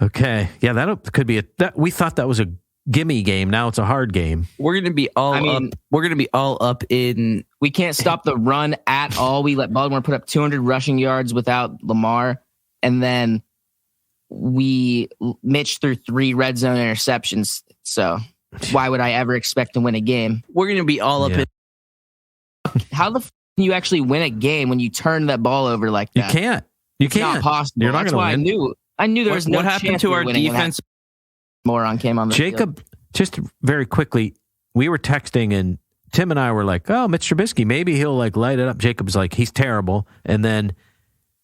[SPEAKER 3] Okay. Yeah, that could be we thought that was a gimme game. Now it's a hard game.
[SPEAKER 5] We're gonna be all up in.
[SPEAKER 4] We can't stop the run at all. We let Baltimore put up 200 rushing yards without Lamar, and then Mitch threw 3 red zone interceptions. So why would I ever expect to win a game?
[SPEAKER 5] We're gonna be all up in.
[SPEAKER 4] How the can you actually win a game when you turn that ball over like that?
[SPEAKER 3] You can't. It's
[SPEAKER 4] not possible.
[SPEAKER 3] You're not
[SPEAKER 4] That's
[SPEAKER 3] gonna
[SPEAKER 4] why
[SPEAKER 3] win.
[SPEAKER 4] I knew there was no
[SPEAKER 5] What happened
[SPEAKER 4] chance
[SPEAKER 5] to
[SPEAKER 4] we were
[SPEAKER 5] our
[SPEAKER 4] winning when that
[SPEAKER 5] defense?
[SPEAKER 4] moron came on the
[SPEAKER 3] Jacob,
[SPEAKER 4] field.
[SPEAKER 3] just very quickly, we were texting and Tim and I were like, oh, Mitch Trubisky, maybe he'll like light it up. Jacob's like, he's terrible. And then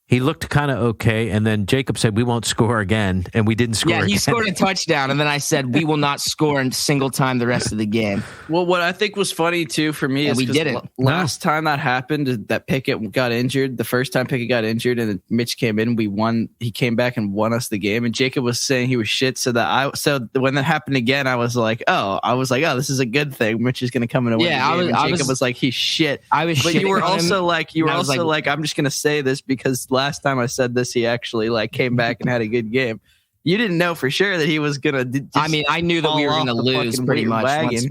[SPEAKER 3] he looked kind of okay. And then Jacob said, we won't score again. And we didn't score
[SPEAKER 4] Yeah, he
[SPEAKER 3] again.
[SPEAKER 4] scored a touchdown. And then I said, we will not score a single time the rest of the game.
[SPEAKER 5] Well, what I think was funny too for me is
[SPEAKER 4] we didn't.
[SPEAKER 5] Last time that happened, that Pickett got injured. The first time Pickett got injured and Mitch came in, we won. He came back and won us the game. And Jacob was saying he was shit. So when that happened again, I was like, oh, this is a good thing. Mitch is going to come in and win.
[SPEAKER 4] Yeah,
[SPEAKER 5] the game. And Jacob was like, he's shit.
[SPEAKER 4] I was.
[SPEAKER 5] But you were
[SPEAKER 4] shitting on
[SPEAKER 5] also
[SPEAKER 4] him.
[SPEAKER 5] like, I'm just going to say this because last time I said this, he actually like came back and had a good game. You didn't know for sure that he was gonna.
[SPEAKER 4] I knew that we were gonna lose pretty much once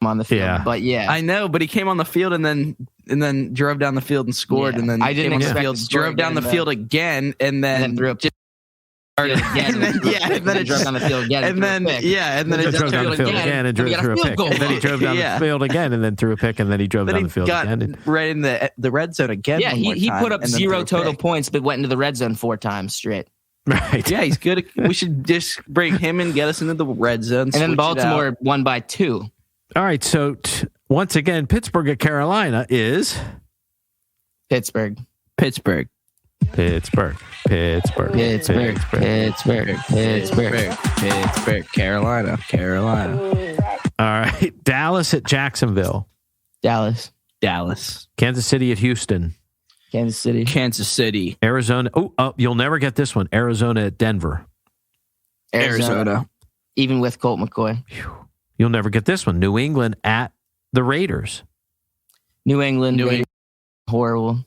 [SPEAKER 4] on the field.
[SPEAKER 3] Yeah.
[SPEAKER 4] But yeah,
[SPEAKER 5] I know, but he came on the field and then drove down the field and scored,
[SPEAKER 4] Yeah.
[SPEAKER 5] and then
[SPEAKER 4] I didn't
[SPEAKER 5] came on the
[SPEAKER 4] expect
[SPEAKER 5] field,
[SPEAKER 4] to score
[SPEAKER 5] drove down the
[SPEAKER 4] again,
[SPEAKER 5] field again, and then
[SPEAKER 4] threw up. Again,
[SPEAKER 5] and then
[SPEAKER 4] he drove down the field again,
[SPEAKER 5] and then
[SPEAKER 3] And then he drove down the field again and threw a pick. And then he drove down the field again and then threw a pick. And then he drove down the field again.
[SPEAKER 5] Right in the red zone again.
[SPEAKER 4] Yeah, he put up 0 total points, but went into the red zone 4 times straight.
[SPEAKER 3] Right.
[SPEAKER 5] Yeah, he's good. We should just bring him and get us into the red zone.
[SPEAKER 4] And then Baltimore won by 2.
[SPEAKER 3] All right. So once again, Pittsburgh at Carolina is
[SPEAKER 4] Pittsburgh,
[SPEAKER 5] Carolina.
[SPEAKER 3] All right. Dallas at Jacksonville.
[SPEAKER 4] Dallas,
[SPEAKER 3] Kansas City at Houston.
[SPEAKER 4] Kansas City,
[SPEAKER 3] Arizona. Oh, you'll never get this one. Arizona at Denver.
[SPEAKER 5] Arizona.
[SPEAKER 4] Even with Colt McCoy.
[SPEAKER 3] You'll never get this one. New England at the Raiders.
[SPEAKER 4] New England. Horrible.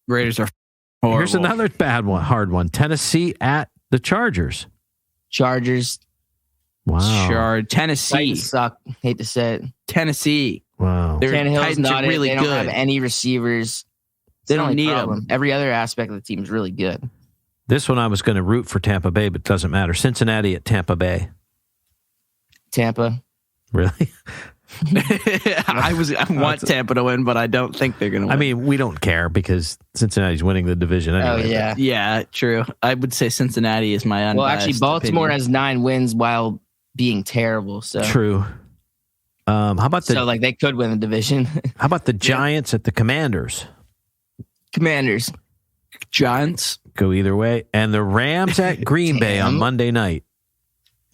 [SPEAKER 5] Raiders are horrible.
[SPEAKER 3] Here's another bad one, hard one. Tennessee at the Chargers.
[SPEAKER 4] Chargers.
[SPEAKER 3] Wow.
[SPEAKER 5] Tennessee.
[SPEAKER 4] Titans suck. Hate to say it.
[SPEAKER 5] Tennessee.
[SPEAKER 3] Wow.
[SPEAKER 5] Their
[SPEAKER 4] Tannehill's
[SPEAKER 5] Titans
[SPEAKER 4] not
[SPEAKER 5] are really
[SPEAKER 4] They don't
[SPEAKER 5] good.
[SPEAKER 4] have any receivers.
[SPEAKER 5] They don't need them.
[SPEAKER 4] Every other aspect of the team is really good.
[SPEAKER 3] This one I was going to root for Tampa Bay, but it doesn't matter. Cincinnati at Tampa Bay.
[SPEAKER 4] Tampa.
[SPEAKER 3] Really?
[SPEAKER 5] I want Tampa to win, but I don't think they're going to win.
[SPEAKER 3] I mean, we don't care because Cincinnati's winning the division anyway.
[SPEAKER 4] Oh, yeah.
[SPEAKER 5] Yeah, true. I would say Cincinnati is my unbiased
[SPEAKER 4] Well, actually, Baltimore
[SPEAKER 5] opinion.
[SPEAKER 4] has 9 wins while being terrible. So
[SPEAKER 3] True. How about
[SPEAKER 4] they could win the division.
[SPEAKER 3] How about the Giants at the Commanders?
[SPEAKER 4] Commanders.
[SPEAKER 5] Giants.
[SPEAKER 3] Go either way. And the Rams at Green Bay on
[SPEAKER 4] Damn.
[SPEAKER 3] Monday night.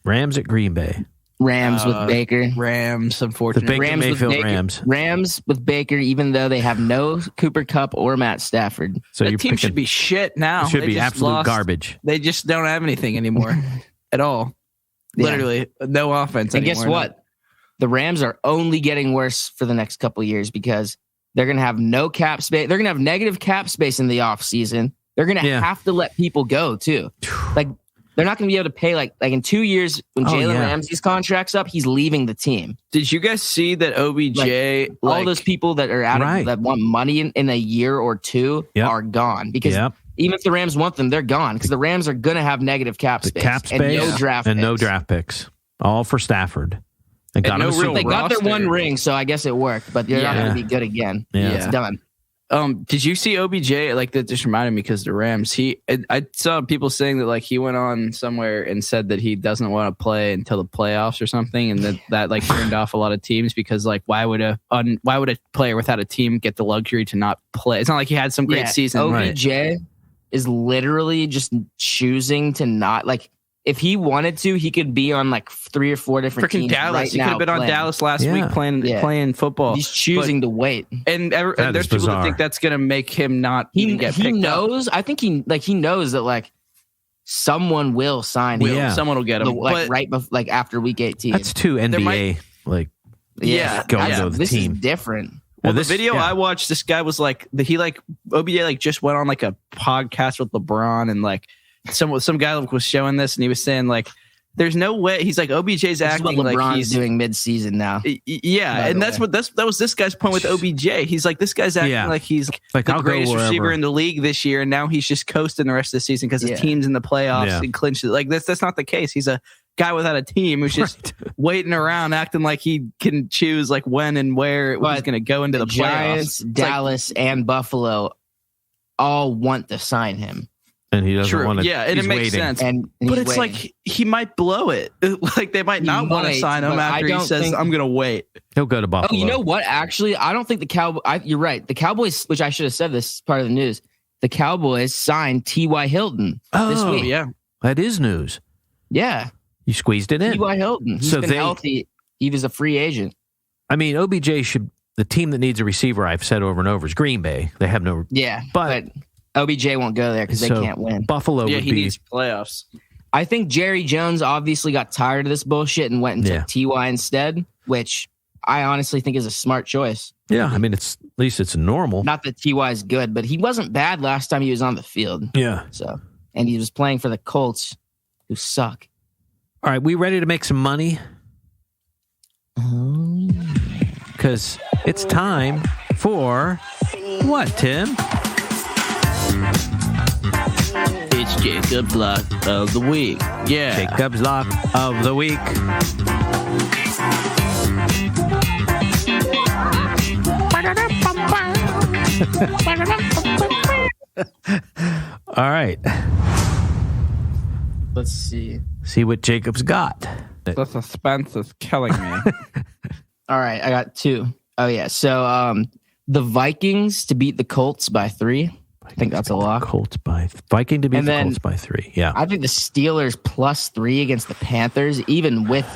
[SPEAKER 3] Rams at Green Bay.
[SPEAKER 4] Rams with Baker.
[SPEAKER 5] Rams,
[SPEAKER 3] The
[SPEAKER 5] unfortunately.
[SPEAKER 3] Baker Mayfield
[SPEAKER 4] Baker.
[SPEAKER 3] Rams.
[SPEAKER 4] Rams with Baker, even though they have no Cooper Kupp or Matt Stafford.
[SPEAKER 3] So
[SPEAKER 5] That
[SPEAKER 3] you're
[SPEAKER 5] team
[SPEAKER 3] picking,
[SPEAKER 5] should be shit now.
[SPEAKER 3] should
[SPEAKER 5] They
[SPEAKER 3] be
[SPEAKER 5] just
[SPEAKER 3] absolute
[SPEAKER 5] lost.
[SPEAKER 3] garbage.
[SPEAKER 5] They just don't have anything anymore at all.
[SPEAKER 4] Yeah.
[SPEAKER 5] Literally, no offense
[SPEAKER 4] And
[SPEAKER 5] anymore.
[SPEAKER 4] guess what? The Rams are only getting worse for the next couple of years because they're going to have no cap space. They're going to have negative cap space in the offseason. They're going to have to let people go too. Like they're not going to be able to pay like in 2 years when Jalen Ramsey's contract's up, he's leaving the team.
[SPEAKER 5] Did you guys see that OBJ?
[SPEAKER 4] All those people that are out of that want money in a year or two are gone because even if the Rams want them, they're gone because the Rams are going to have negative cap space,
[SPEAKER 3] and
[SPEAKER 4] no draft
[SPEAKER 3] picks, all for Stafford. They got
[SPEAKER 4] their one ring, so I guess it worked, but they're not going to be good again.
[SPEAKER 3] Yeah.
[SPEAKER 4] It's done.
[SPEAKER 5] Did you see OBJ? Like that just reminded me because the Rams. I saw people saying that like he went on somewhere and said that he doesn't want to play until the playoffs or something, and that like turned off a lot of teams because like why would a player without a team get the luxury to not play? It's not like he had some great season.
[SPEAKER 4] OBJ is literally just choosing to not like. If he wanted to, he could be on like 3 or 4 different teams.
[SPEAKER 5] Dallas.
[SPEAKER 4] Right
[SPEAKER 5] he could have been on Dallas last week playing football.
[SPEAKER 4] He's choosing to wait.
[SPEAKER 5] And there's people that think that's going to make him not even get picked
[SPEAKER 4] knows.
[SPEAKER 5] up.
[SPEAKER 4] I think he knows that like someone will sign him.
[SPEAKER 5] Someone will get him.
[SPEAKER 4] Like like after week 18.
[SPEAKER 3] That's too NBA. Going to the
[SPEAKER 4] this
[SPEAKER 3] team.
[SPEAKER 4] Is different.
[SPEAKER 5] Well, the video I watched, this guy was like OBJ like just went on like a podcast with LeBron and like. Some guy was showing this and he was saying like there's no way he's like OBJ's acting like he's
[SPEAKER 4] doing mid-season now.
[SPEAKER 5] Yeah, and that was this guy's point with OBJ. He's like this guy's acting like he's like the greatest receiver in the league this year, and now he's just coasting the rest of the season because his team's in the playoffs and clinched it. Like that's not the case. He's a guy without a team who's just waiting around, acting like he can choose like when and where he's going to go into the
[SPEAKER 4] Giants,
[SPEAKER 5] playoffs.
[SPEAKER 4] Dallas, and Buffalo all want to sign him.
[SPEAKER 3] And he doesn't want to.
[SPEAKER 5] Yeah, and it makes sense. But it's like he might blow it. Like they might not want to sign him after he says, "I'm going to wait."
[SPEAKER 3] He'll go to Buffalo.
[SPEAKER 4] Oh, you know what? Actually, I don't think the Cowboys. You're right. The Cowboys, which I should have said this part of the news. The Cowboys signed T.Y. Hilton this week.
[SPEAKER 5] Yeah,
[SPEAKER 3] that is news.
[SPEAKER 4] Yeah,
[SPEAKER 3] you squeezed it in.
[SPEAKER 4] T.Y. Hilton. He's been healthy. He was a free agent.
[SPEAKER 3] I mean, OBJ should. The team that needs a receiver, I've said over and over, is Green Bay. They have no.
[SPEAKER 4] Yeah, but OBJ won't go there because they can't win.
[SPEAKER 3] Buffalo would
[SPEAKER 5] he needs playoffs.
[SPEAKER 4] I think Jerry Jones obviously got tired of this bullshit and went and took T.Y. instead, which I honestly think is a smart choice.
[SPEAKER 3] Yeah, I mean, at least it's normal.
[SPEAKER 4] Not that T.Y. is good, but he wasn't bad last time he was on the field.
[SPEAKER 3] Yeah.
[SPEAKER 4] So, and he was playing for the Colts, who suck.
[SPEAKER 3] All right, we ready to make some money? Because it's time for what, Tim?
[SPEAKER 5] It's Jacob's Lock of the Week. Yeah.
[SPEAKER 3] Jacob's Lock of the Week. All right.
[SPEAKER 4] Let's see.
[SPEAKER 3] See what Jacob's got.
[SPEAKER 5] The suspense is killing me.
[SPEAKER 4] All right, I got 2. Oh, yeah. So the Vikings to beat the Colts by 3. I think that's a lock.
[SPEAKER 3] Viking to beat the Colts by 3. Yeah.
[SPEAKER 4] I think the Steelers plus 3 against the Panthers, even with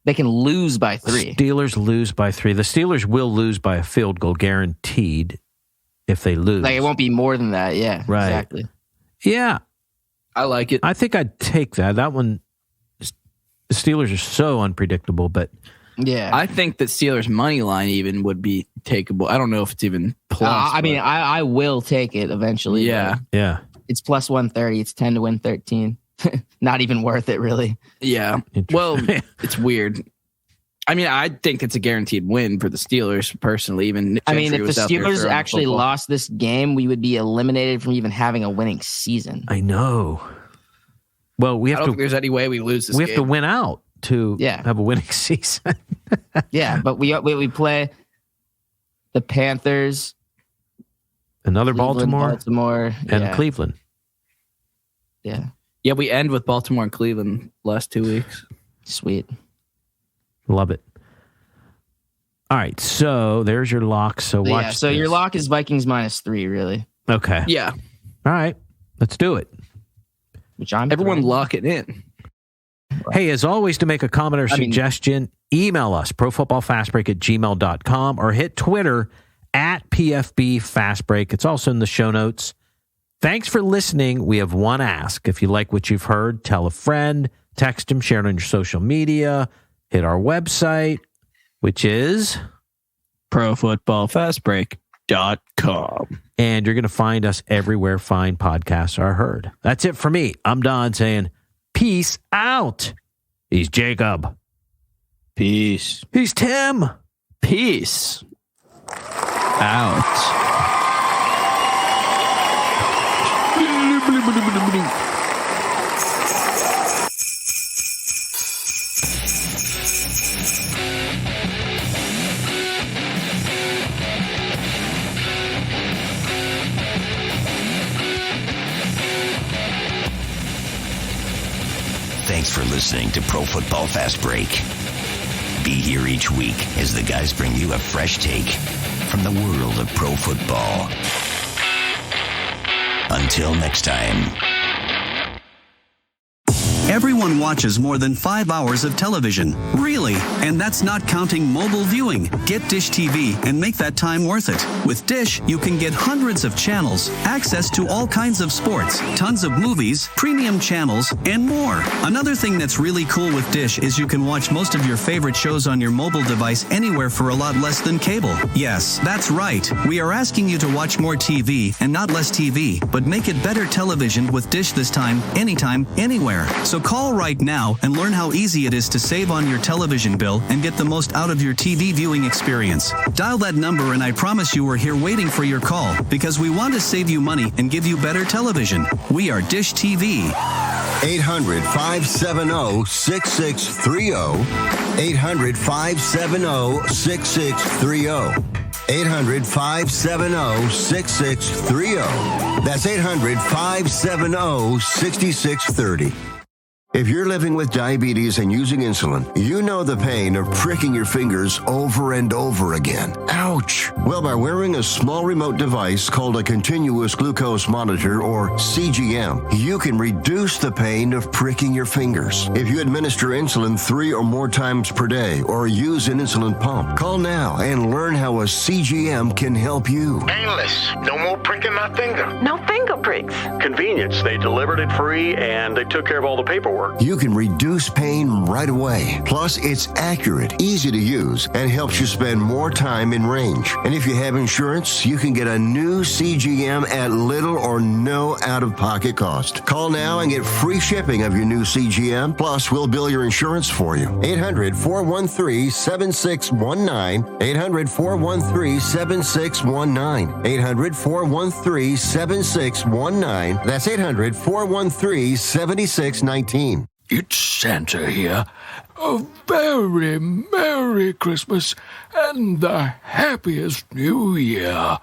[SPEAKER 4] they can lose by 3.
[SPEAKER 3] Steelers lose by 3. The Steelers will lose by a field goal, guaranteed, if they lose.
[SPEAKER 4] Like it won't be more than that. Yeah.
[SPEAKER 3] Right.
[SPEAKER 4] Exactly.
[SPEAKER 3] Yeah.
[SPEAKER 5] I like it.
[SPEAKER 3] I think I'd take that. That one, the Steelers are so unpredictable, but
[SPEAKER 4] yeah,
[SPEAKER 5] I think that Steelers money line even would be takeable. I don't know if it's even plus.
[SPEAKER 4] I will take it eventually.
[SPEAKER 5] Yeah.
[SPEAKER 3] Yeah.
[SPEAKER 4] It's plus 130. It's 10 to win 13. Not even worth it, really.
[SPEAKER 5] Yeah. Well, it's weird. I mean, I think it's a guaranteed win for the Steelers personally. Even
[SPEAKER 4] if the Steelers actually lost this game, we would be eliminated from even having a winning season.
[SPEAKER 3] I know. Well, I don't
[SPEAKER 5] think there's any way we lose this game.
[SPEAKER 3] We have to win out to have a winning season.
[SPEAKER 4] Yeah, but we play the Panthers,
[SPEAKER 3] another
[SPEAKER 4] Baltimore,
[SPEAKER 3] and Cleveland.
[SPEAKER 4] Yeah.
[SPEAKER 5] Yeah, we end with Baltimore and Cleveland last 2 weeks.
[SPEAKER 4] Sweet.
[SPEAKER 3] Love it. All right, so there's your lock. So watch.
[SPEAKER 4] So your lock is Vikings minus 3, really.
[SPEAKER 3] Okay.
[SPEAKER 5] Yeah.
[SPEAKER 3] All right, let's do it.
[SPEAKER 4] Which I'm
[SPEAKER 5] everyone lock it in.
[SPEAKER 3] Hey, as always, to make a comment or suggestion, email us, profootballfastbreak@gmail.com, or hit Twitter @PFBFastBreak. It's also in the show notes. Thanks for listening. We have one ask. If you like what you've heard, tell a friend, text him, share it on your social media, hit our website, which is
[SPEAKER 5] profootballfastbreak.com.
[SPEAKER 3] And you're going to find us everywhere fine podcasts are heard. That's it for me. I'm Don saying peace out. He's Jacob.
[SPEAKER 5] Peace.
[SPEAKER 3] He's Tim.
[SPEAKER 5] Peace out.
[SPEAKER 1] Thanks for listening to Pro Football Fast Break. Be here each week as the guys bring you a fresh take from the world of pro football. Until next time.
[SPEAKER 7] Everyone watches more than 5 hours of television. Really? And that's not counting mobile viewing. Get Dish TV and make that time worth it. With Dish, you can get hundreds of channels, access to all kinds of sports, tons of movies, premium channels, and more. Another thing that's really cool with Dish is you can watch most of your favorite shows on your mobile device anywhere for a lot less than cable. Yes, that's right. We are asking you to watch more TV and not less TV, but make it better television with Dish this time, anytime, anywhere. So call right now and learn how easy it is to save on your television bill and get the most out of your TV viewing experience. Dial that number and I promise you we're here waiting for your call because we want to save you money and give you better television. We are Dish TV.
[SPEAKER 6] 800-570-6630. 800-570-6630. 800-570-6630. That's 800-570-6630. If you're living with diabetes and using insulin, you know the pain of pricking your fingers over and over again. Ouch! Well, by wearing a small remote device called a continuous glucose monitor, or CGM, you can reduce the pain of pricking your fingers. If you administer insulin 3 or more times per day or use an insulin pump, call now and learn how a CGM can help you.
[SPEAKER 8] Painless. No more pricking my finger.
[SPEAKER 9] No finger pricks.
[SPEAKER 8] Convenience. They delivered it free and they took care of all the paperwork.
[SPEAKER 6] You can reduce pain right away. Plus, it's accurate, easy to use, and helps you spend more time in range. And if you have insurance, you can get a new CGM at little or no out-of-pocket cost. Call now and get free shipping of your new CGM. Plus, we'll bill your insurance for you. 800-413-7619. 800-413-7619. 800-413-7619. That's 800-413-7619.
[SPEAKER 10] It's Santa here. A very Merry Christmas and the happiest New Year.